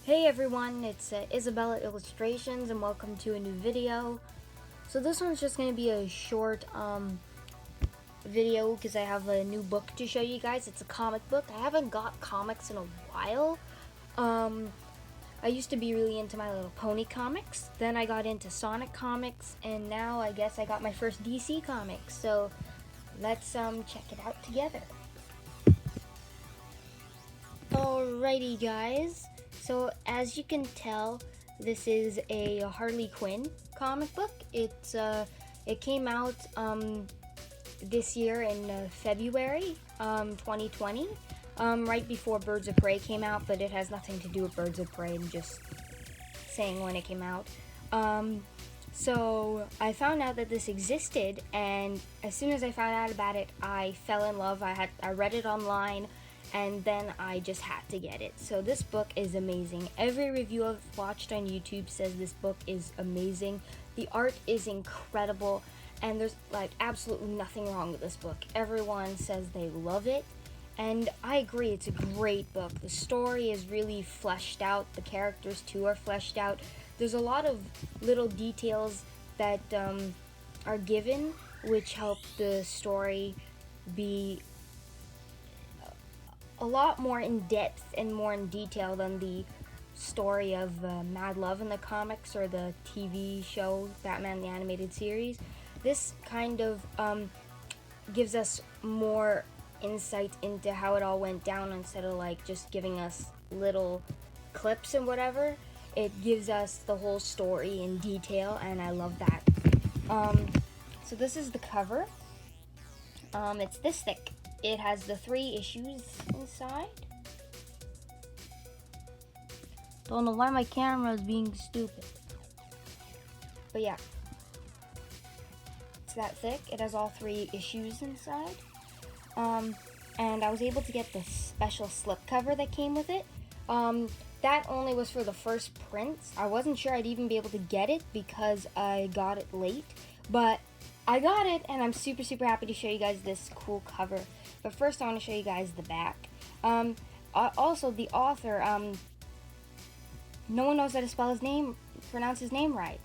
Hey everyone, it's Isabella Illustrations and welcome to a new video. So this one's just going to be a short video because I have a new book to show you guys. It's a comic book. I haven't got comics in a while. I used to be really into My Little Pony comics, then I got into Sonic comics, and now I guess I got my first DC comics. So let's check it out together. Alrighty guys, so as you can tell, this is a Harley Quinn comic book. It came out this year in February 2020, right before Birds of Prey came out, but it has nothing to do with Birds of Prey. I'm just saying when it came out. So I found out that this existed, and as soon as I found out about it, I fell in love. I read it online, and then I just had to get it. So this book is amazing. Every review I've watched on YouTube says this book is amazing. The art is incredible, and there's like absolutely nothing wrong with this book. Everyone says they love it, and I agree, it's a great book. The story is really fleshed out. The characters too are fleshed out. There's a lot of little details that are given which help the story be a lot more in depth and more in detail than the story of Mad Love in the comics or the TV show Batman the Animated Series. This kind of gives us more insight into how it all went down instead of like just giving us little clips and whatever. It gives us the whole story in detail, and I love that. So this is the cover. It's this thick. It has the 3 issues inside. Don't know why my camera is being stupid. But yeah. It's that thick. It has all 3 issues inside. And I was able to get this special slipcover that came with it. That only was for the first prints. I wasn't sure I'd even be able to get it because I got it late. But I got it, and I'm super happy to show you guys this cool cover. But first I want to show you guys the back. Also, the author, no one knows how to pronounce his name right.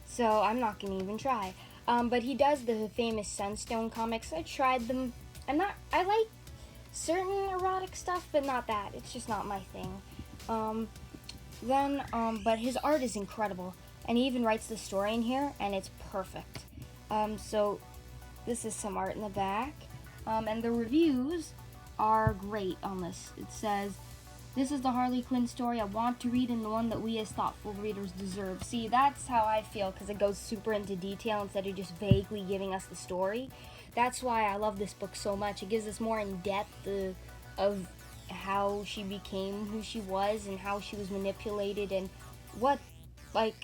So I'm not going to even try. But he does the famous Sunstone comics. I tried them. I like certain erotic stuff, but not that. It's just not my thing. But his art is incredible. And he even writes the story in here, and it's perfect. So this is some art in the back. And the reviews are great on this. It says, "This is the Harley Quinn story I want to read and the one that we as thoughtful readers deserve." See, that's how I feel, because it goes super into detail instead of just vaguely giving us the story. That's why I love this book so much. It gives us more in depth of how she became who she was and how she was manipulated and what, like,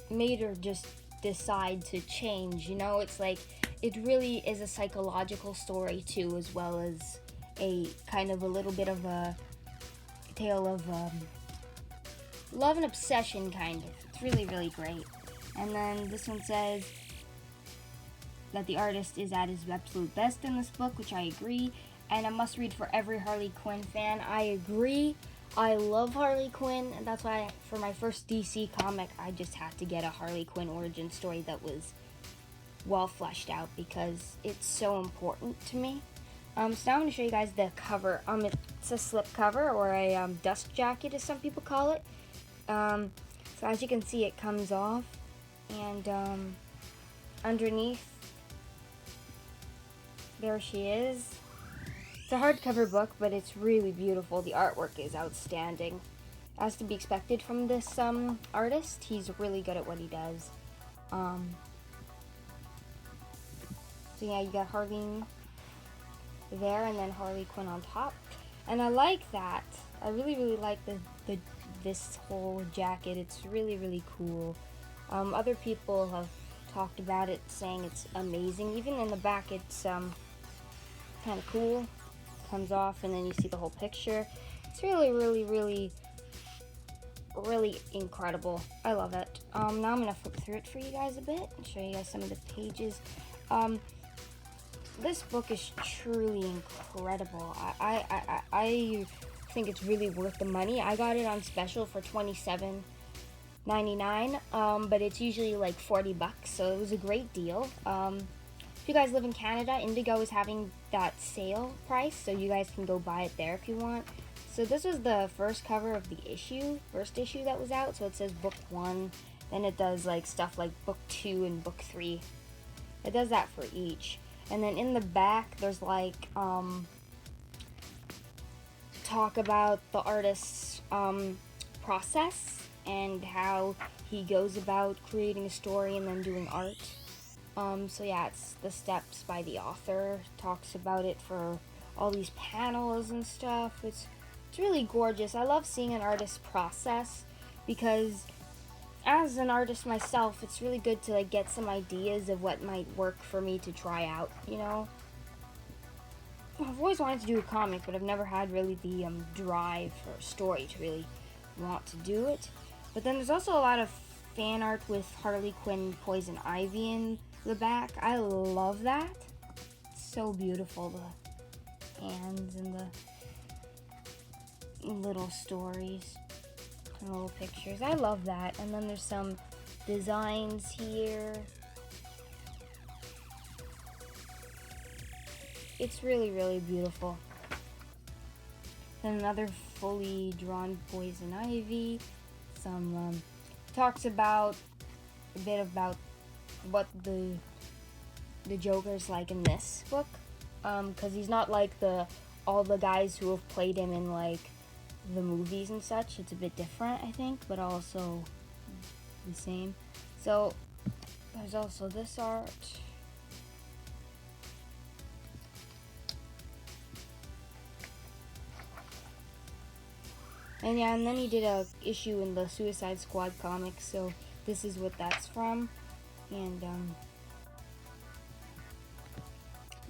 made her just decide to change. You know, it's like, it really is a psychological story too, as well as a kind of a little bit of a tale of love and obsession, kind of. It's really great. And then this one says that the artist is at his absolute best in this book, which I agree, and a must read for every Harley Quinn fan. I agree. I love Harley Quinn, and that's why for my first DC comic, I just had to get a Harley Quinn origin story that was well fleshed out because it's so important to me. So now I'm going to show you guys the cover. It's a slip cover, or a dust jacket as some people call it. So as you can see, it comes off, and underneath, there she is. It's a hardcover book, but it's really beautiful. The artwork is outstanding, as to be expected from this artist. He's really good at what he does. So yeah, you got Harleen there, and then Harley Quinn on top, and I like that. I really like this whole jacket. It's really cool. Other people have talked about it, saying it's amazing. Even in the back, it's kind of cool. Comes off, and then you see the whole picture. It's really incredible. I love it. Now I'm gonna flip through it for you guys a bit and show you guys some of the pages. This book is truly incredible. I think it's really worth the money. I got it on special for $27.99, but it's usually like 40 bucks, so it was a great deal. If you guys live in Canada, Indigo is having that sale price, so you guys can go buy it there if you want. So this was the first cover of the first issue that was out, so it says book 1, then it does like stuff like book 2 and book 3. It does that for each. And then in the back, there's like, talk about the artist's process and how he goes about creating a story and then doing art. So yeah, it's the steps by the author, talks about it for all these panels and stuff. It's really gorgeous. I love seeing an artist's process because as an artist myself, it's really good to like get some ideas of what might work for me to try out, you know? I've always wanted to do a comic, but I've never had really the drive or story to really want to do it. But then there's also a lot of fan art with Harley Quinn, Poison Ivy in the back. I love that. It's so beautiful, the hands and the little stories and little pictures. I love that. And then there's some designs here. It's really, really beautiful. Then another fully drawn Poison Ivy. Some talks about a bit about what the Joker's like in this book, because he's not like all the guys who have played him in like the movies and such. It's a bit different, I think, but also the same. So there's also this art. And yeah, and then he did a issue in the Suicide Squad comics, so this is what that's from. And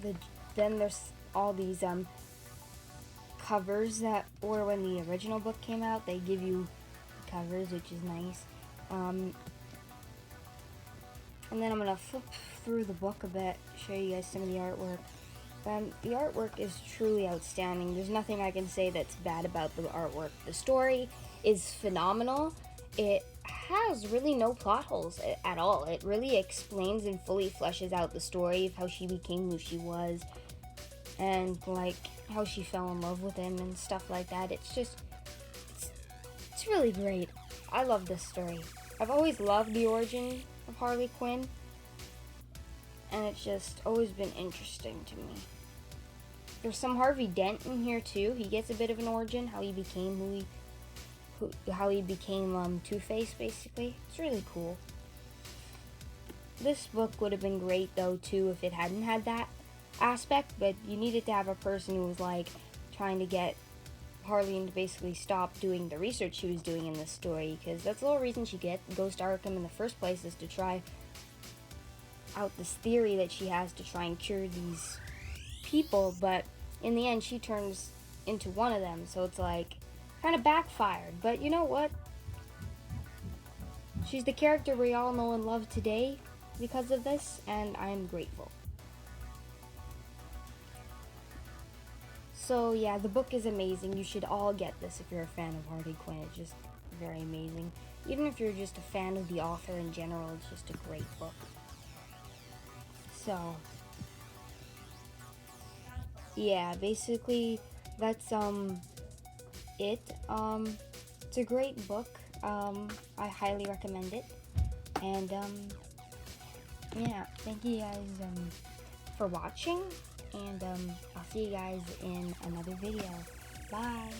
then there's all these covers that were when the original book came out. They give you covers, which is nice. And then I'm gonna flip through the book a bit, show you guys some of the artwork. The artwork is truly outstanding. There's nothing I can say that's bad about the artwork. The story is phenomenal. It has really no plot holes at all. It really explains and fully fleshes out the story of how she became who she was and like how she fell in love with him and stuff like that. It's really great. I love this story. I've always loved the origin of Harley Quinn, and it's just always been interesting to me. There's some Harvey Dent in here too. He gets a bit of an origin, how he became Two-Face, basically. It's really cool. This book would have been great though too if it hadn't had that aspect, but you needed to have a person who was like trying to get Harleen to basically stop doing the research she was doing in this story, because that's the whole reason she goes to Arkham in the first place, is to try out this theory that she has to try and cure these people, but in the end she turns into one of them, so it's like kind of backfired. But you know what? She's the character we all know and love today because of this, and I'm grateful. So yeah, the book is amazing. You should all get this if you're a fan of Harley Quinn. It's just very amazing. Even if you're just a fan of the author in general, it's just a great book. So yeah, basically that's it. It's a great book. I highly recommend it. And yeah, thank you guys for watching, and I'll see you guys in another video. Bye.